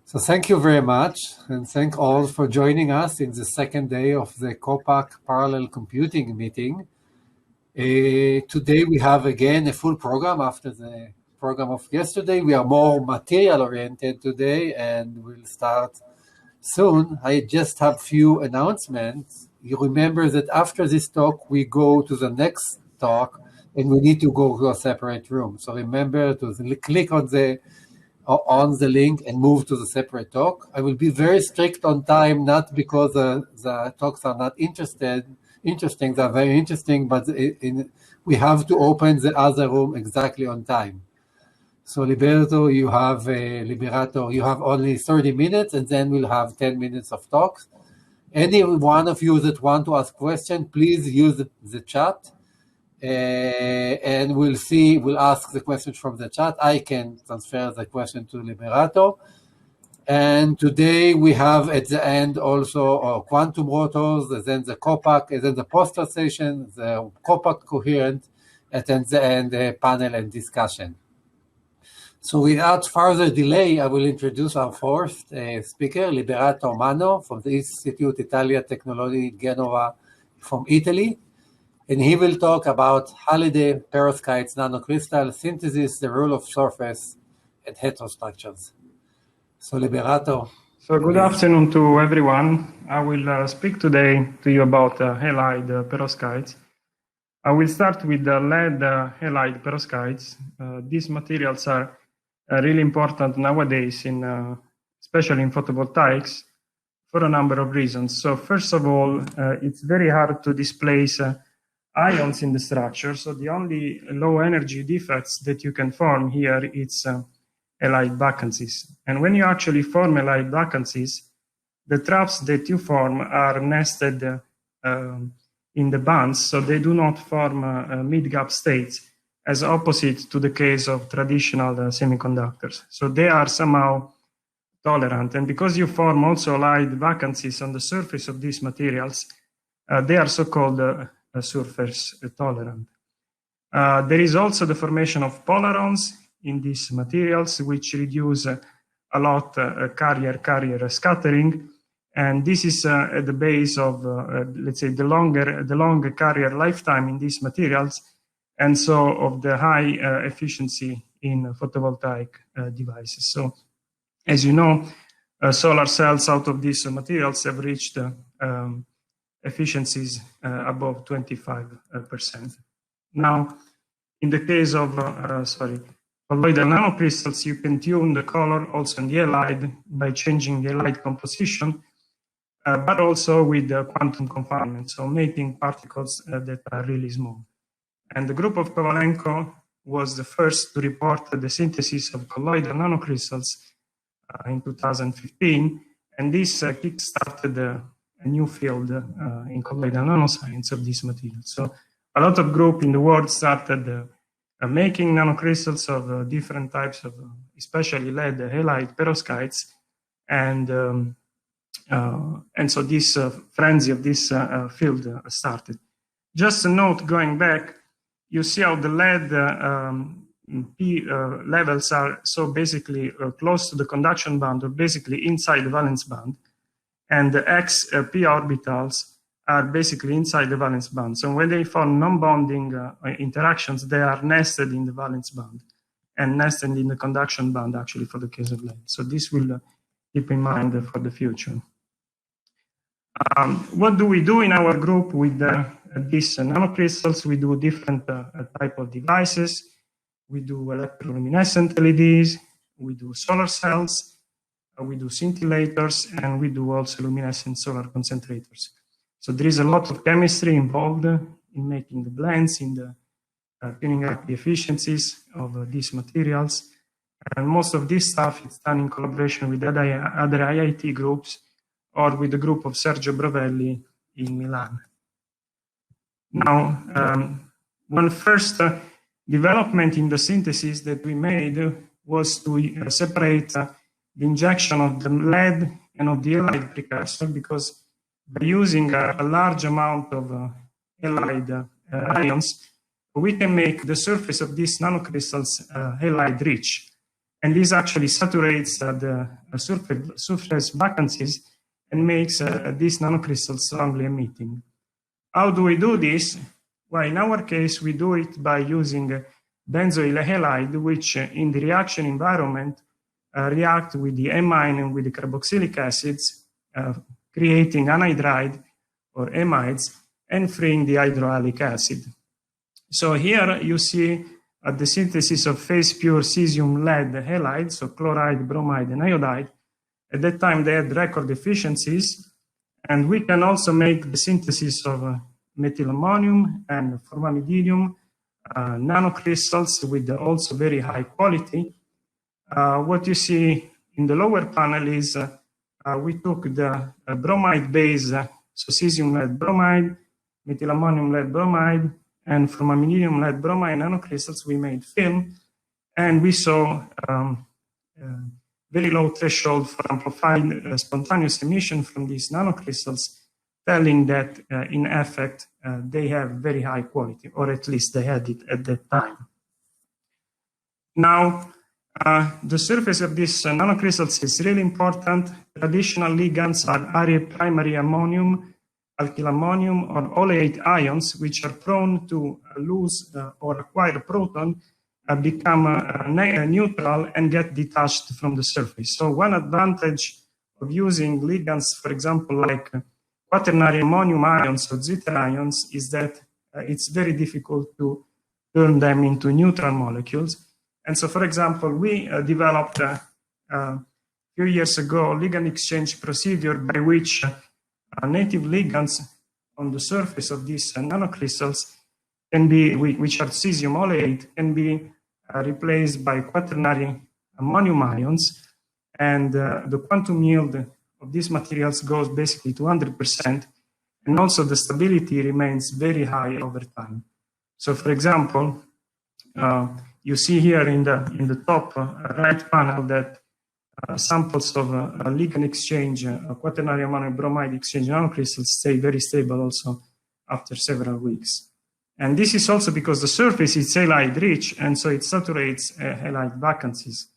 So thank you very much, and thank all for joining us in the second day of the COPAC Parallel Computing meeting. Today we have again a full program after the program of yesterday. We are more material-oriented today, and we'll start soon. I just have few announcements. You remember that after this talk, we go to the next talk, and we need to go to a separate room. So remember to click on the link and move to the separate talk. I will be very strict on time, not because the talks are not interesting, they're very interesting, but we have to open the other room exactly on time. So Liberato, you have only 30 minutes, and then we'll have 10 minutes of talks. Any one of you that want to ask questions, please use the chat. And we'll ask the questions from the chat. I can transfer the question to Liberato. And today we have at the end also quantum rotors, and then the COPAC, and then the poster session, the COPAC coherent, and then the end panel and discussion. So without further delay, I will introduce our first speaker, Liberato Manna from the Istituto Italia Tecnologi Genova from Italy. And he will talk about Halide, Perovskite Nanocrystals, synthesis, the rule of surface, and heterostructures. So Liberato. So good afternoon to everyone. I will speak today to you about halide perovskites. I will start with the lead halide perovskites. These materials are really important nowadays, especially in photovoltaics, for a number of reasons. So first of all, it's very hard to displace ions in the structure. So the only low energy defects that you can form here is halide vacancies. And when you actually form halide vacancies, the traps that you form are nested in the bands, so they do not form mid-gap states, as opposite to the case of traditional semiconductors. So they are somehow tolerant. And because you form also halide vacancies on the surface of these materials, they are so-called surface tolerant. There is also the formation of polarons in these materials, which reduce a lot carrier scattering, and this is at the base of let's say the longer carrier lifetime in these materials, and so of the high efficiency in photovoltaic devices. So as you know, solar cells out of these materials have reached efficiencies above 25%. Now, in the case of colloidal nanocrystals, you can tune the color also in the halide by changing the halide composition, but also with the quantum confinement, so making particles that are really small. And the group of Kovalenko was the first to report the synthesis of colloidal nanocrystals in 2015, and this kick-started a new field in colloidal nanoscience of this material. So a lot of groups in the world started making nanocrystals of different types of, especially lead halide perovskites, and so this frenzy of this field started. Just a note going back, you see how the lead P levels are so basically close to the conduction band, or basically inside the valence band, and the X p orbitals are basically inside the valence band. So when they form non-bonding interactions, they are nested in the valence band and nested in the conduction band, actually, for the case of lead. So this will keep in mind for the future. What do we do in our group with these nanocrystals? We do different type of devices. We do electroluminescent LEDs, we do solar cells, we do scintillators, and we do also luminescent solar concentrators. So there is a lot of chemistry involved in making the blends, in the tuning up the efficiencies of these materials. And most of this stuff is done in collaboration with other IIT groups or with the group of Sergio Brovelli in Milan. Now, one first development in the synthesis that we made was to separate the injection of the lead and of the halide precursor, because by using a large amount of halide ions, we can make the surface of these nanocrystals halide rich. And this actually saturates the surface vacancies and makes these nanocrystals strongly emitting. How do we do this? Well, in our case, we do it by using benzoyl halide, which in the reaction environment react with the amine and with the carboxylic acids, creating anhydride or amides and freeing the hydroallylic acid. So here you see the synthesis of phase-pure cesium-lead halide, so chloride, bromide, and iodide. At that time, they had record efficiencies, and we can also make the synthesis of methylammonium and formamidinium nanocrystals with also very high quality. What you see in the lower panel is we took the bromide base, so cesium-lead bromide, methylammonium-lead bromide, and formamidinium-lead bromide nanocrystals. We made film, and we saw very low threshold for amplified spontaneous emission from these nanocrystals, telling that in effect they have very high quality, or at least they had it at that time. Now, the surface of these nanocrystals is really important. Traditional ligands are primary ammonium, alkylammonium, or oleate ions, which are prone to lose or acquire a proton, become neutral and get detached from the surface. So one advantage of using ligands, for example, like quaternary ammonium ions or zither ions, is that it's very difficult to turn them into neutral molecules. And so, for example, we developed a few years ago a ligand exchange procedure by which native ligands on the surface of these nanocrystals can be, which are cesium oleate, can be replaced by quaternary ammonium ions, and the quantum yield of these materials goes basically to 100%, and also the stability remains very high over time. So, for example, you see here in the top right panel that samples of ligand exchange, quaternary ammonium bromide exchange nanocrystals stay very stable also after several weeks. And this is also because the surface is halide rich, and so it saturates halide vacancies.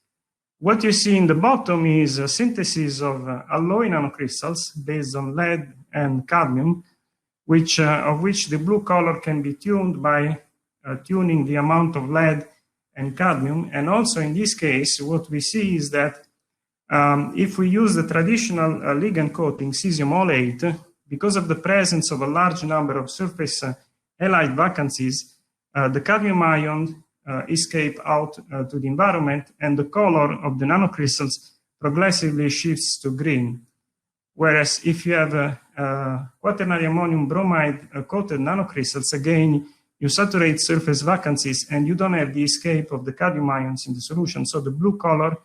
What you see in the bottom is a synthesis of alloy nanocrystals based on lead and cadmium, of which the blue color can be tuned by tuning the amount of lead and cadmium. And also in this case, what we see is that if we use the traditional ligand coating, cesium oleate, because of the presence of a large number of surface halide vacancies, the cadmium ion escape out to the environment, and the color of the nanocrystals progressively shifts to green. Whereas if you have quaternary ammonium bromide coated nanocrystals, again, you saturate surface vacancies and you don't have the escape of the cadmium ions in the solution. So the blue color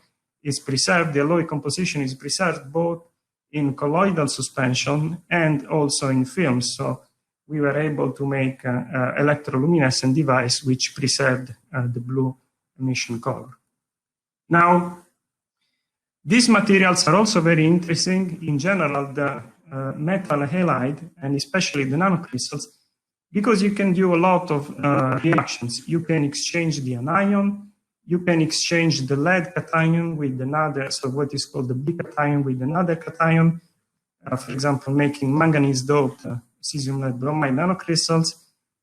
is preserved, the alloy composition is preserved both in colloidal suspension and also in films. So we were able to make an electroluminescent device which preserved the blue emission color. Now, these materials are also very interesting in general, the metal halide, and especially the nanocrystals, because you can do a lot of reactions. You can exchange the anion, you can exchange the lead cation with another, so what is called the B cation with another cation, for example, making manganese-doped cesium-lead bromide nanocrystals.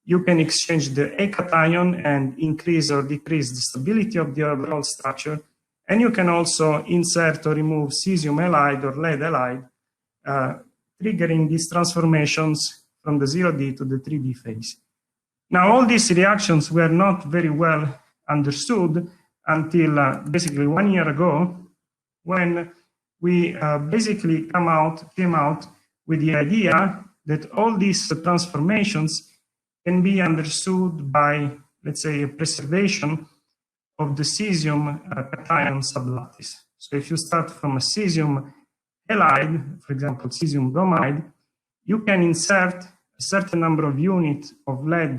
You can exchange the A cation and increase or decrease the stability of the overall structure. And you can also insert or remove cesium halide or lead halide, triggering these transformations from the 0D to the 3D phase. Now, all these reactions were not very well understood until basically 1 year ago, when we basically came out with the idea that all these transformations can be understood by, let's say, a preservation of the cesium cation sublattice. So if you start from a cesium halide, for example, cesium bromide, you can insert a certain number of units of lead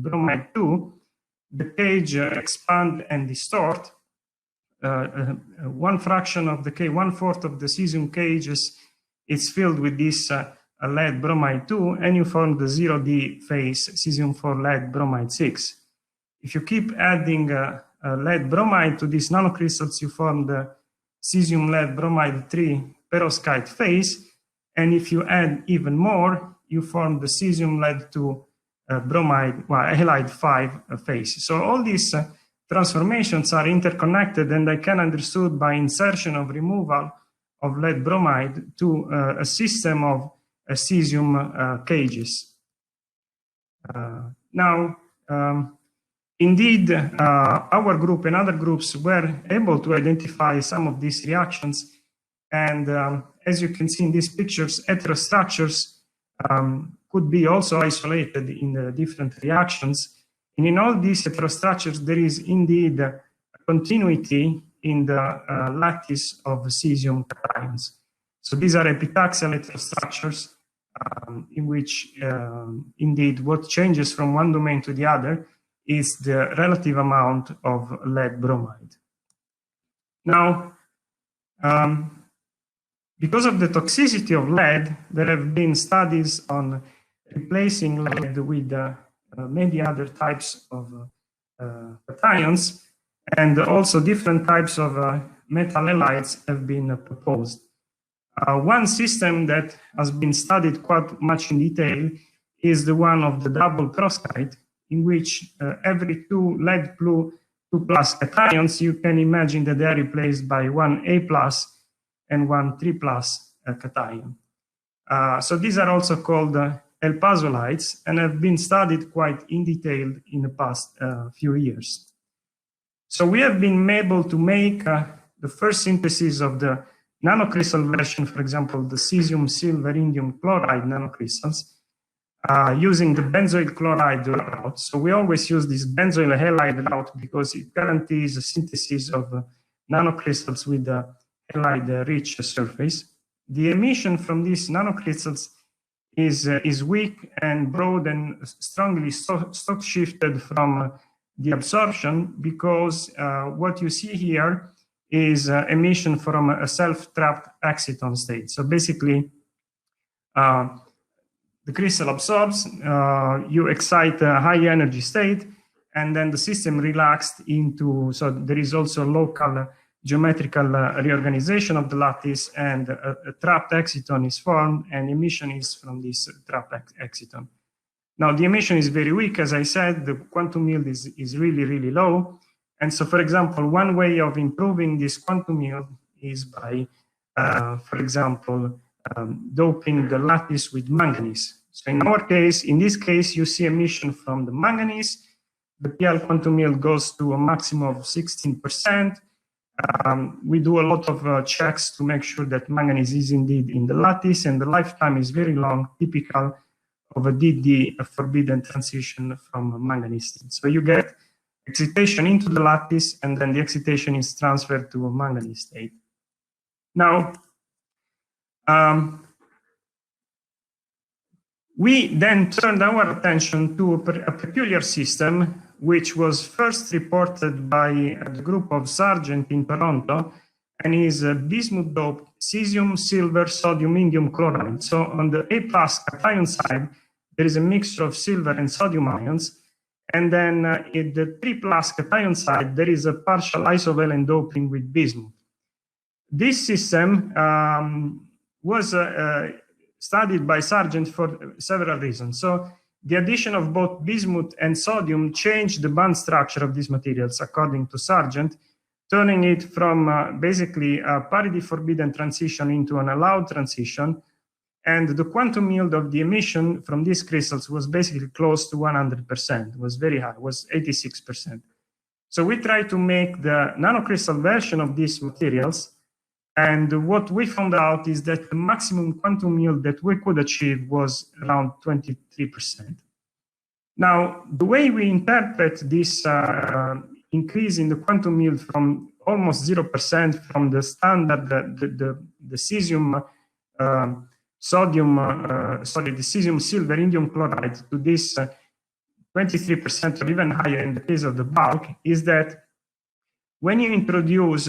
bromide 2, the cage expand and distort. One fraction of the cage, 1/4 of the cesium cages is filled with this lead bromide 2, and you form the 0D phase, cesium 4 lead bromide 6. If you keep adding lead bromide to these nanocrystals, you form the cesium lead bromide 3 perovskite phase. And if you add even more, you form the cesium lead 2 bromide, halide 5 phase. So all these transformations are interconnected, and they can be understood by insertion or removal of lead bromide to a system of cesium cages. Indeed, our group and other groups were able to identify some of these reactions. And as you can see in these pictures, heterostructures could be also isolated in the different reactions. And in all these heterostructures, there is indeed a continuity in the lattice of cesium cations. So these are epitaxial heterostructures in which indeed what changes from one domain to the other is the relative amount of lead bromide. Now, because of the toxicity of lead, there have been studies on replacing lead with many other types of cations, and also different types of metal halides have been proposed. One system that has been studied quite much in detail is the one of the double perovskite, in which every 2 lead 2+ cations, you can imagine that they are replaced by 1 A+ and 1 3+ cation. So these are also called elpazolides and have been studied quite in detail in the past few years. So we have been able to make the first synthesis of the nanocrystal version, for example, the cesium silver indium chloride nanocrystals, using the benzoyl chloride route. So we always use this benzoyl halide route because it guarantees a synthesis of nanocrystals with a halide-rich surface. The emission from these nanocrystals is weak and broad and strongly stock shifted from the absorption, because what you see here is emission from a self-trapped exciton state. So basically, the crystal absorbs, you excite a high energy state, and then the system relaxed into, so there is also local geometrical reorganization of the lattice, and a trapped exciton is formed, and emission is from this trapped exciton. Now, the emission is very weak. As I said, the quantum yield is really, really low. And so, for example, one way of improving this quantum yield is by, for example, doping the lattice with manganese. So in our case, in this case, you see emission from the manganese. The PL quantum yield goes to a maximum of 16%. We do a lot of checks to make sure that manganese is indeed in the lattice, and the lifetime is very long, typical of a DD, a forbidden transition from a manganese state. So you get excitation into the lattice, and then the excitation is transferred to a manganese state. Now, we then turned our attention to a peculiar system, which was first reported by the group of Sargent in Toronto, and is bismuth-doped cesium, silver, sodium, indium chloride. So on the A+ cation side, there is a mixture of silver and sodium ions. And then in the 3+ cation side, there is a partial isovalent doping with bismuth. This system was studied by Sargent for several reasons. So the addition of both bismuth and sodium changed the bond structure of these materials, according to Sargent, turning it from basically a parity forbidden transition into an allowed transition. And the quantum yield of the emission from these crystals was basically close to 100%, was very high, was 86%. So we tried to make the nanocrystal version of these materials. And what we found out is that the maximum quantum yield that we could achieve was around 23%. Now, the way we interpret this increase in the quantum yield from almost 0% from the standard, the cesium the cesium silver indium chloride to this 23% or even higher in the case of the bulk, is that when you introduce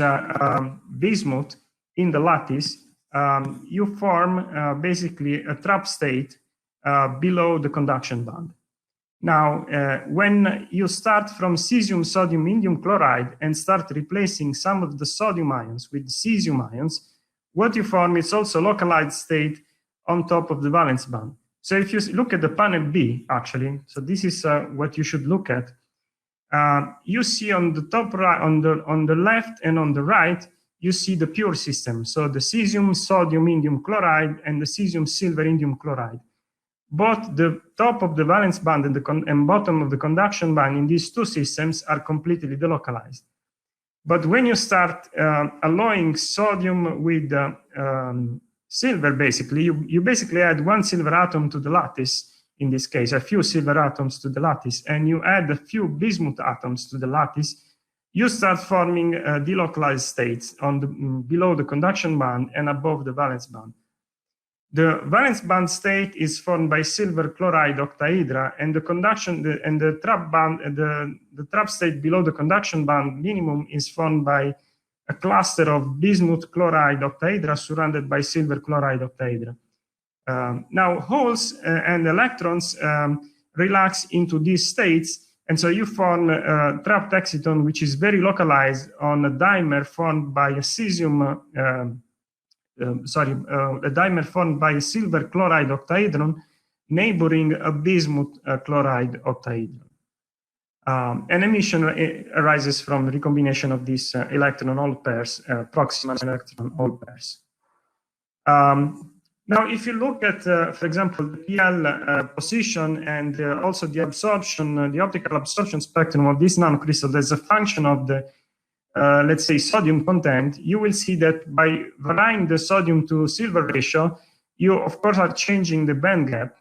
bismuth in the lattice, you form basically a trap state below the conduction band. Now, when you start from cesium, sodium, indium chloride and start replacing some of the sodium ions with cesium ions, what you form is also localized state on top of the valence band. So if you look at the panel B, actually, so this is what you should look at. You see on the top right, on the left and on the right, you see the pure system. So the cesium, sodium, indium chloride, and the cesium, silver, indium chloride. Both the top of the valence band and bottom of the conduction band in these two systems are completely delocalized. But when you start alloying sodium with silver, basically, you basically add one silver atom to the lattice, in this case, a few silver atoms to the lattice, and you add a few bismuth atoms to the lattice, you start forming delocalized states on the, below the conduction band and above the valence band. The valence band state is formed by silver chloride octahedra, and the conduction and the trap band, the trap state below the conduction band minimum is formed by a cluster of bismuth chloride octahedra surrounded by silver chloride octahedra. Now, holes and electrons relax into these states, and so you form a trapped exciton, which is very localized on a dimer formed by a cesium. A dimer formed by a silver chloride octahedron neighboring a bismuth chloride octahedron. An emission arises from the recombination of these electron-hole pairs, proximal electron-hole pairs. Now, if you look at, for example, the PL position and also the absorption, the optical absorption spectrum of this nanocrystal as a function of the let's say, sodium content, you will see that by varying the sodium to silver ratio, you, of course, are changing the band gap.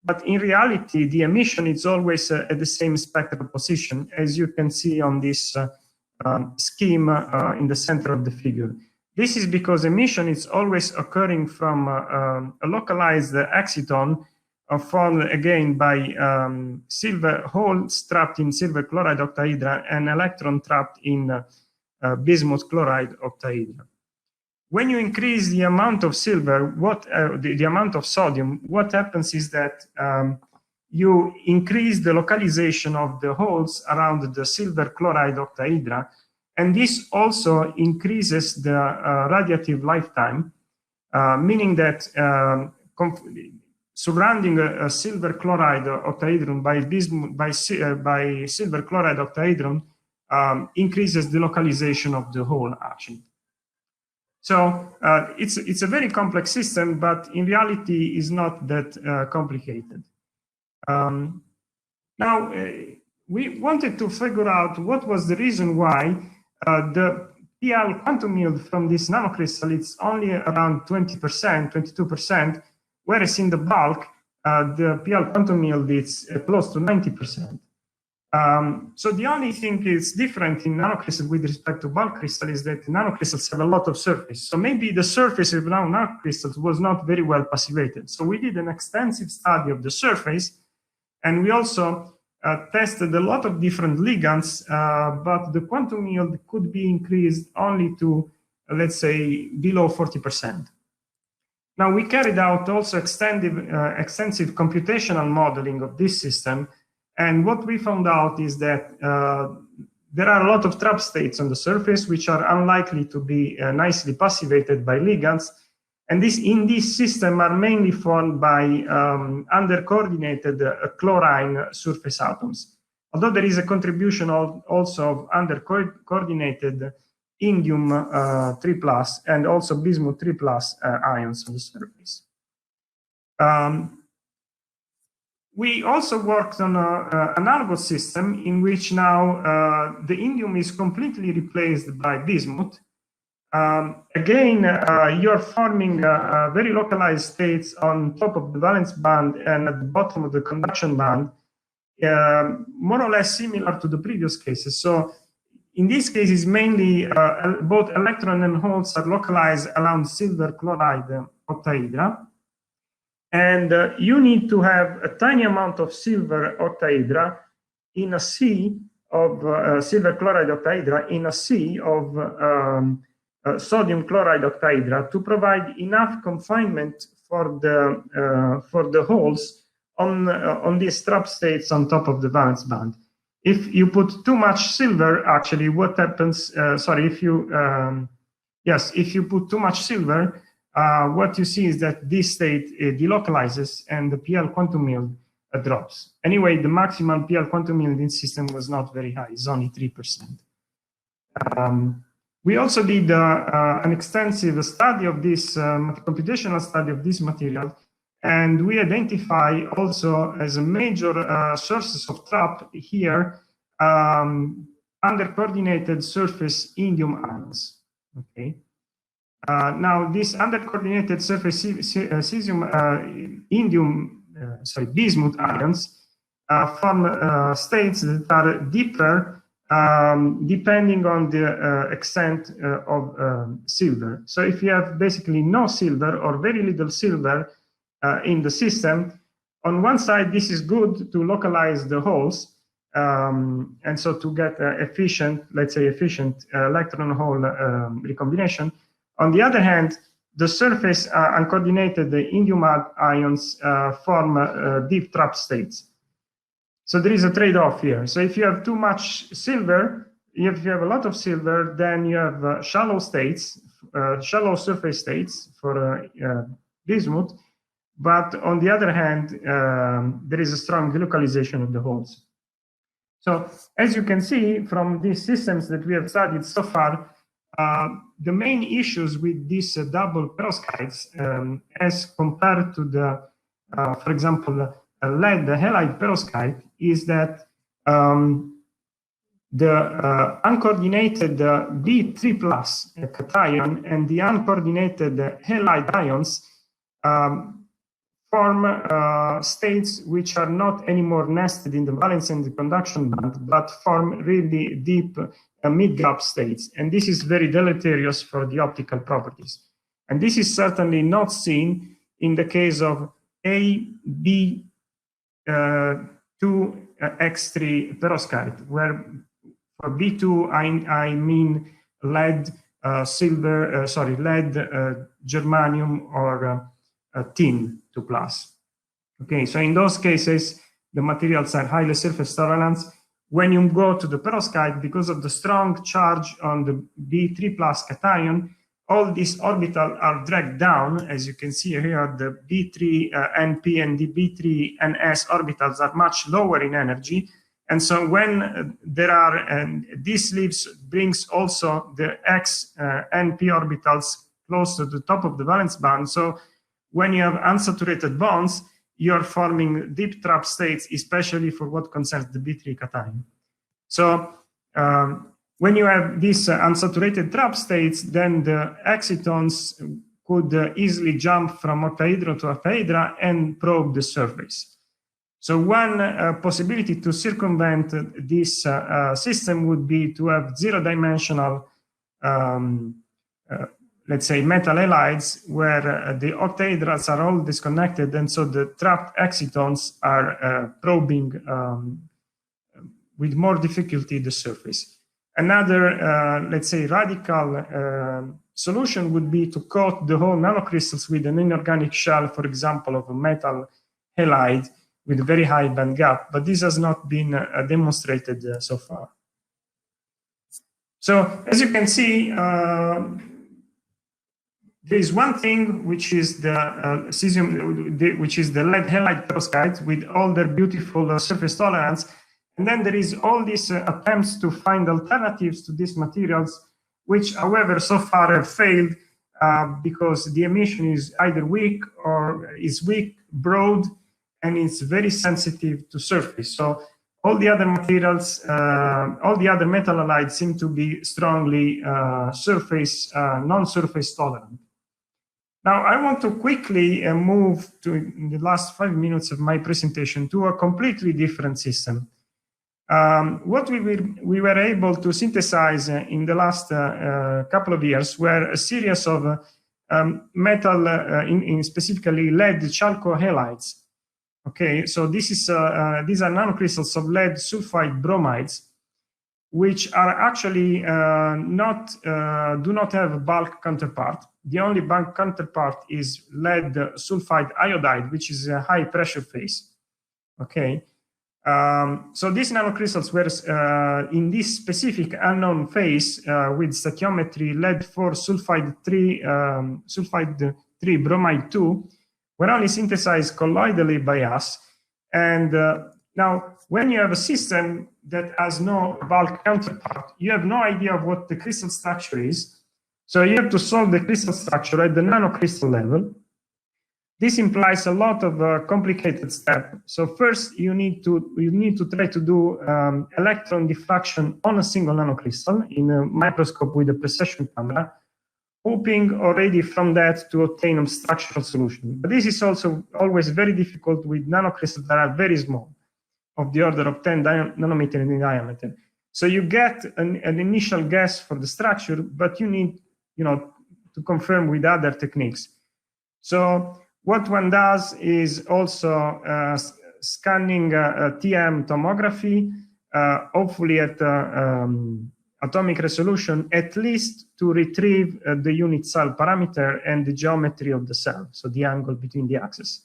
But in reality, the emission is always at the same spectral position, as you can see on this scheme in the center of the figure. This is because emission is always occurring from a localized exciton formed again by silver holes trapped in silver chloride octahedra and electron trapped in bismuth chloride octahedra. When you increase the amount of silver, the amount of sodium, what happens is that you increase the localization of the holes around the silver chloride octahedra, and this also increases the radiative lifetime, meaning that surrounding a silver chloride octahedron by silver chloride octahedron increases the localization of the hole, actually. So it's a very complex system, but in reality is not that complicated. Now, we wanted to figure out what was the reason why the PL quantum yield from this nanocrystal is only around 20%, 22%, whereas in the bulk, the PL quantum yield is close to 90%. So the only thing is different in nanocrystal with respect to bulk crystal is that nanocrystals have a lot of surface. So maybe the surface of nanocrystals was not very well passivated. So we did an extensive study of the surface, and we also tested a lot of different ligands, but the quantum yield could be increased only to, let's say, below 40%. Now, we carried out also extensive computational modeling of this system. And what we found out is that there are a lot of trap states on the surface which are unlikely to be nicely passivated by ligands. And in this system are mainly formed by under-coordinated chlorine surface atoms. Although there is a contribution also of under-coordinated indium 3+ and also bismuth 3+ ions on the surface. We also worked on an analogous system in which now the indium is completely replaced by bismuth. Again, you're forming very localized states on top of the valence band and at the bottom of the conduction band, more or less similar to the previous cases. So in these cases, mainly both electron and holes are localized around silver chloride octahedra. And you need to have a tiny amount of silver octahedra in a sea of silver chloride octahedra in a sea of sodium chloride octahedra to provide enough confinement for the holes on these trap states on top of the valence band. If you put too much silver, actually, what happens? If you put too much silver, what you see is that this state delocalizes and the PL quantum yield drops. Anyway, the maximum PL quantum yield in this system was not very high; it's only 3%. We also did an extensive study of this computational study of this material, and we identify also as a major sources of trap here under-coordinated surface indium ions. Okay. Now, these under-coordinated surface bismuth ions form states that are deeper depending on the extent of silver. So if you have basically no silver or very little silver in the system, on one side, this is good to localize the holes, and so to get efficient electron hole recombination. On the other hand, the surface uncoordinated indium ions form deep trap states. So there is a trade-off here. So if you have too much silver, if you have a lot of silver, then you have shallow states, shallow surface states for bismuth. But on the other hand, there is a strong delocalization of the holes. So as you can see from these systems that we have studied so far, the main issues with these double perovskites, as compared to the, for example, lead halide perovskite, is that the uncoordinated B3 plus cation and the uncoordinated halide ions form states which are not anymore nested in the valence and the conduction band, but form really deep mid-gap states. And this is very deleterious for the optical properties. And this is certainly not seen in the case of AB2X3 perovskite, where for B2 I mean lead, lead, germanium, or tin 2+. Okay, so in those cases, the materials are highly surface tolerant. When you go to the perovskite, because of the strong charge on the B3 plus cation, all these orbitals are dragged down. As you can see here, the B3 NP and the B3 NS orbitals are much lower in energy. And so when there are, this brings also the X NP orbitals close to the top of the valence band. So when you have unsaturated bonds, you're forming deep trap states, especially for what concerns the B3 cation. So when you have these unsaturated trap states, then the excitons could easily jump from octahedron to octahedra and probe the surface. So one possibility to circumvent this system would be to have zero-dimensional, let's say, metal halides, where the octahedrals are all disconnected, and so the trapped excitons are probing with more difficulty the surface. Another, let's say, radical solution would be to coat the whole nanocrystals with an inorganic shell, for example, of a metal halide with a very high band gap, but this has not been demonstrated so far. So as you can see, there is one thing which is the which is the lead halide perovskite with all their beautiful surface tolerance, and then there is all these attempts to find alternatives to these materials, which, however, so far have failed because the emission is either weak or is weak, broad, and it's very sensitive to surface. So all the other materials, all the other metal halides seem to be strongly surface, non-surface tolerant. Now, I want to quickly move to, in the last 5 minutes of my presentation, to a completely different system. What we were able to synthesize in the last couple of years were a series of metal, in specifically lead chalcohalides. Okay, so this is these are nanocrystals of lead sulfide bromides, which are actually do not have a bulk counterpart. The only bulk counterpart is lead sulfide iodide, which is a high pressure phase. Okay. So these nanocrystals were in this specific unknown phase with stoichiometry lead 4 sulfide 3 bromide 2 were only synthesized colloidally by us. And now, when you have a system that has no bulk counterpart, you have no idea of what the crystal structure is. So you have to solve the crystal structure at the nanocrystal level. This implies a lot of complicated steps. So first, you need to try to do electron diffraction on a single nanocrystal in a microscope with a precession camera, hoping already from that to obtain a structural solution. But this is also always very difficult with nanocrystals that are very small, of the order of 10 nanometer in diameter. So you get an initial guess for the structure, but you need, to confirm with other techniques. So what one does is also scanning TM tomography, hopefully at atomic resolution, at least to retrieve the unit cell parameter and the geometry of the cell, so the angle between the axes.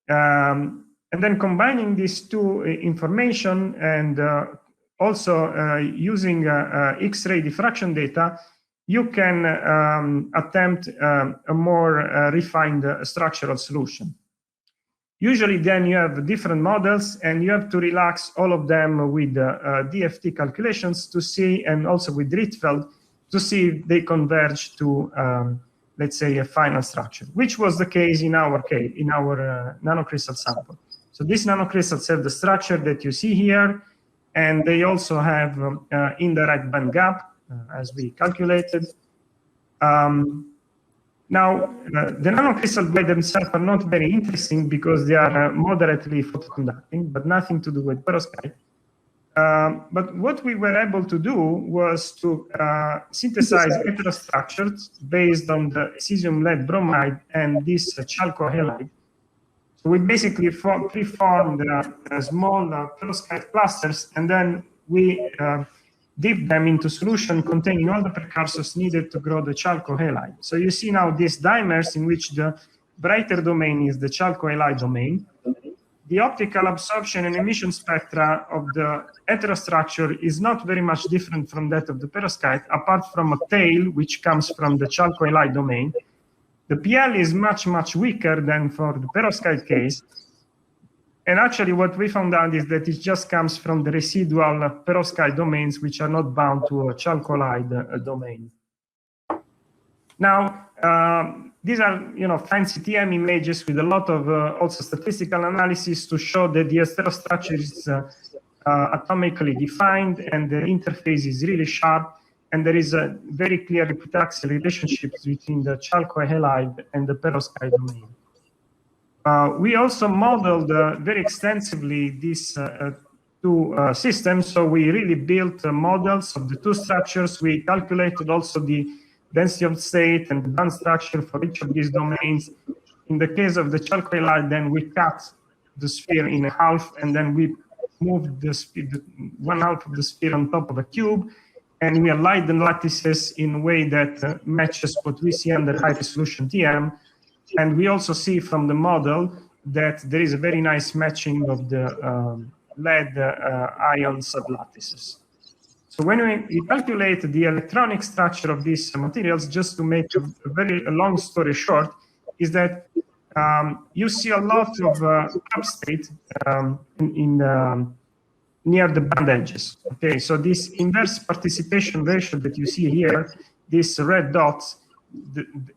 And then combining these two information and also using X-ray diffraction data, you can attempt a more refined structural solution. Usually then you have different models and you have to relax all of them with DFT calculations to see, and also with Rietveld, to see if they converge to, let's say, a final structure, which was the case in our nanocrystal sample. So these nanocrystals have the structure that you see here, and they also have indirect band gap, as we calculated. Now, the nanocrystals by themselves are not very interesting because they are moderately photoconducting, but nothing to do with perovskite. But what we were able to do was to synthesize heterostructures based on the cesium lead bromide and this chalcohalide. So we basically preformed small perovskite clusters, and then we dip them into solution containing all the precursors needed to grow the chalcohalide. So you see now these dimers in which the brighter domain is the chalcohalide domain. The optical absorption and emission spectra of the heterostructure is not very much different from that of the perovskite, apart from a tail which comes from the chalcohalide domain. The PL is much, much weaker than for the perovskite case. And actually what we found out is that it just comes from the residual perovskite domains which are not bound to a chalcohalide domain. Now, these are fancy TM images with a lot of also statistical analysis to show that the heterostructure is atomically defined and the interface is really sharp, and there is a very clear epitaxial relationship between the chalcohalide and the perovskite domain. We also modeled very extensively these two systems. So we really built models of the two structures. We calculated also the density of state and the band structure for each of these domains. In the case of the chalcohalide, then we cut the sphere in half, and then we moved the one half of the sphere on top of a cube, and we aligned the lattices in a way that matches what we see under high resolution TM. And we also see from the model that there is a very nice matching of the lead ion sublattices. So when we calculate the electronic structure of these materials, just to make a very long story short, is that you see a lot of substrate near the band edges. Okay, so this inverse participation ratio that you see here, these red dots,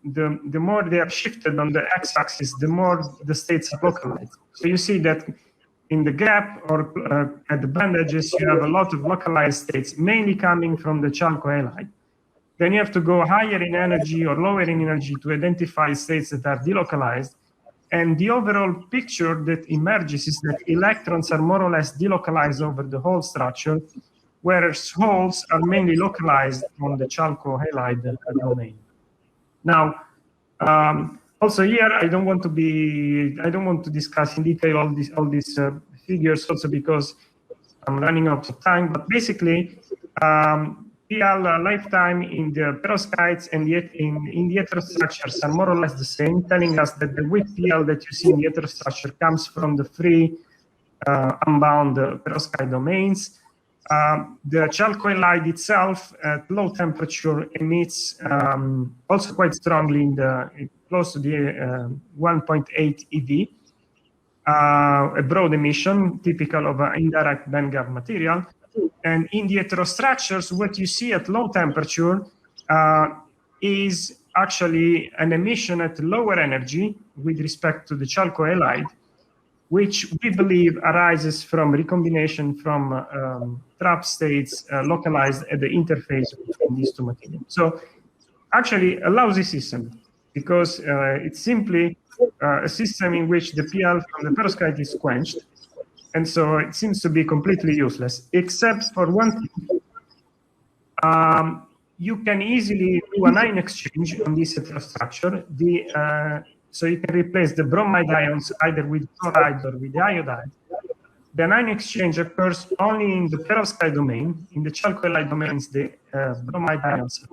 the more they are shifted on the x-axis, the more the states are localized. So you see that in the gap or at the band edges, you have a lot of localized states, mainly coming from the chalcohalide. Then you have to go higher in energy or lower in energy to identify states that are delocalized. And the overall picture that emerges is that electrons are more or less delocalized over the whole structure, whereas holes are mainly localized on the chalcohalide domain. Now, also here, I don't want to discuss in detail all these figures, also because I'm running out of time. But basically, PL lifetime in the perovskites and in the heterostructures are more or less the same, telling us that the weak PL that you see in the heterostructure comes from the free unbound perovskite domains. The chalcohalide itself at low temperature emits also quite strongly close to the 1.8 eV, a broad emission typical of an indirect bandgap material. And in the heterostructures, what you see at low temperature is actually an emission at lower energy with respect to the chalcohalide, which we believe arises from recombination from trap states localized at the interface between these two materials. So actually a lousy system, because it's simply a system in which the PL from the perovskite is quenched, and so it seems to be completely useless, except for one thing. You can easily do an ion exchange on this heterostructure. So you can replace the bromide ions either with chloride or with iodide. The ion exchange occurs only in the perovskite domain. In the chalcohalide domains, the bromide ions.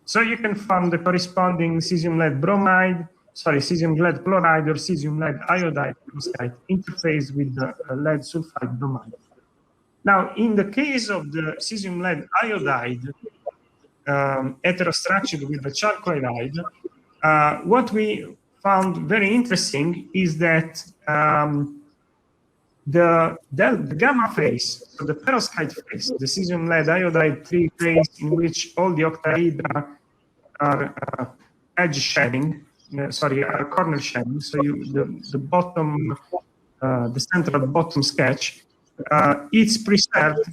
So you can form the corresponding cesium-lead bromide, cesium-lead chloride or cesium-lead iodide perovskite interface with the lead sulfide bromide. Now, in the case of the cesium-lead iodide heterostructure with the chalcohalide, what we found very interesting is that the gamma phase, so the perovskite phase, the cesium-lead iodide 3 phase, in which all the octahedra are edge shedding, are corner shedding. So the bottom, the central bottom sketch, it's preserved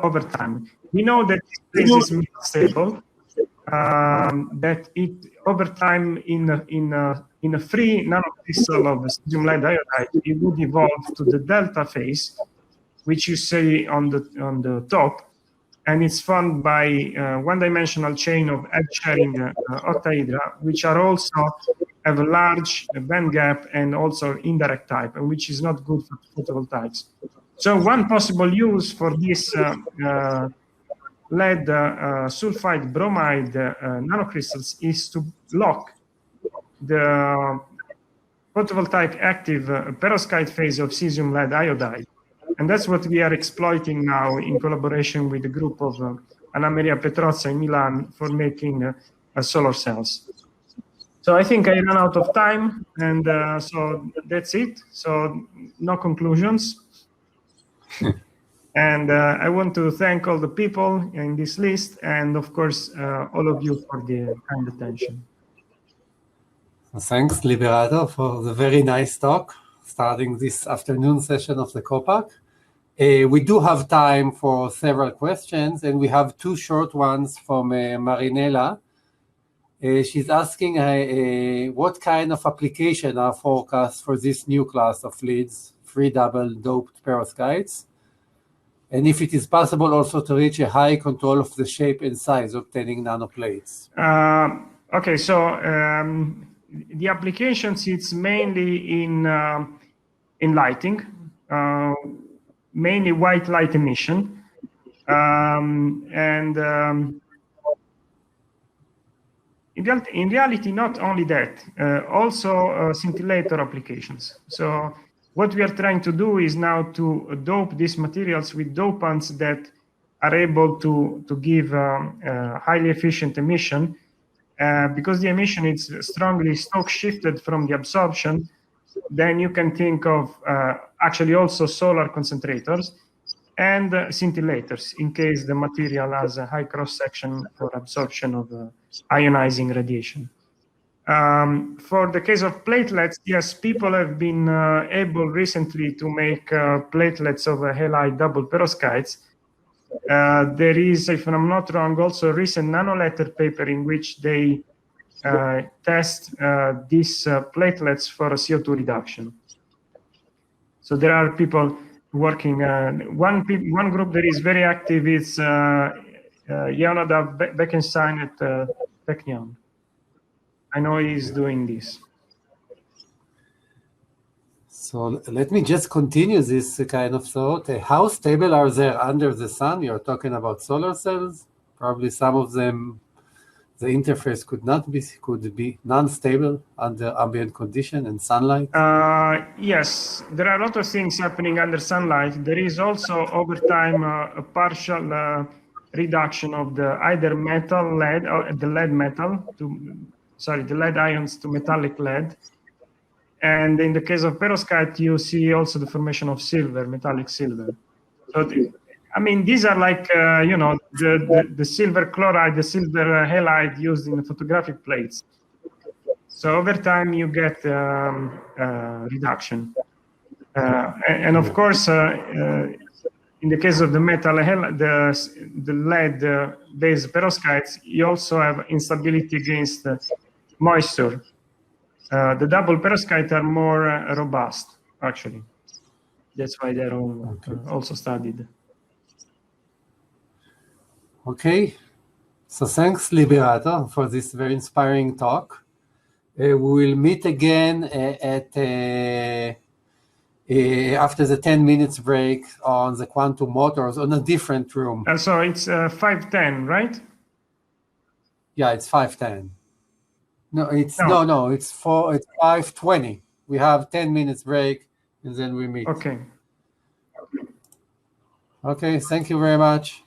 over time. We know that this is stable, that it over time in a free nanocrystal of cesium-lead iodide, it would evolve to the delta phase, which you see on the top, and it's formed by one-dimensional chain of edge-sharing octahedra, which are also have a large band gap and also indirect type, and which is not good for photovoltaics. So one possible use for this lead sulfide bromide nanocrystals is to lock the photovoltaic active perovskite phase of cesium-lead iodide. And that's what we are exploiting now in collaboration with the group of Anna Maria Petrozza in Milan for making solar cells. So I think I ran out of time, and so that's it. So no conclusions. And I want to thank all the people in this list, and of course, all of you for the kind attention. Thanks, Liberato, for the very nice talk, starting this afternoon session of the COPAC. We do have time for several questions, and we have two short ones from Marinella. She's asking what kind of application are forecast for this new class of leads, free double doped perovskites, and if it is possible also to reach a high control of the shape and size, obtaining nanoplates. Okay, so the applications, it's mainly in lighting, mainly white light emission, and in reality, not only that, also scintillator applications. So what we are trying to do is now to dope these materials with dopants that are able to give highly efficient emission, because the emission is strongly Stokes shifted from the absorption. Then you can think of actually also solar concentrators and scintillators in case the material has a high cross-section for absorption of ionizing radiation. For the case of platelets, yes, people have been able recently to make platelets of halide double perovskites. There is, if I'm not wrong, also a recent nanoletter paper in which they test these platelets for CO2 reduction. So there are people working. One group that is very active is Leonard Beckenstein at Technion. I know he's doing this. So let me just continue this kind of thought. How stable are they under the sun? You're talking about solar cells. Probably some of them the interface could be non-stable under ambient condition and sunlight? Yes, there are a lot of things happening under sunlight. There is also over time a partial reduction of the either metal lead or the lead metal the lead ions to metallic lead. And in the case of perovskite, you see also the formation of silver, metallic silver. So I mean, these are like, the silver chloride, the silver halide used in the photographic plates. So over time, you get reduction. And of course, in the case of the metal, the lead-based perovskites, you also have instability against moisture. The double perovskite are more robust, actually. That's why they're also studied. Okay, so thanks, Liberato, for this very inspiring talk. We will meet again after the 10 minutes break on the quantum motors on a different room. So it's 5:10, right? Yeah, it's 5:10. No, it's 5:20. We have 10 minutes break and then we meet. Okay. Okay, thank you very much.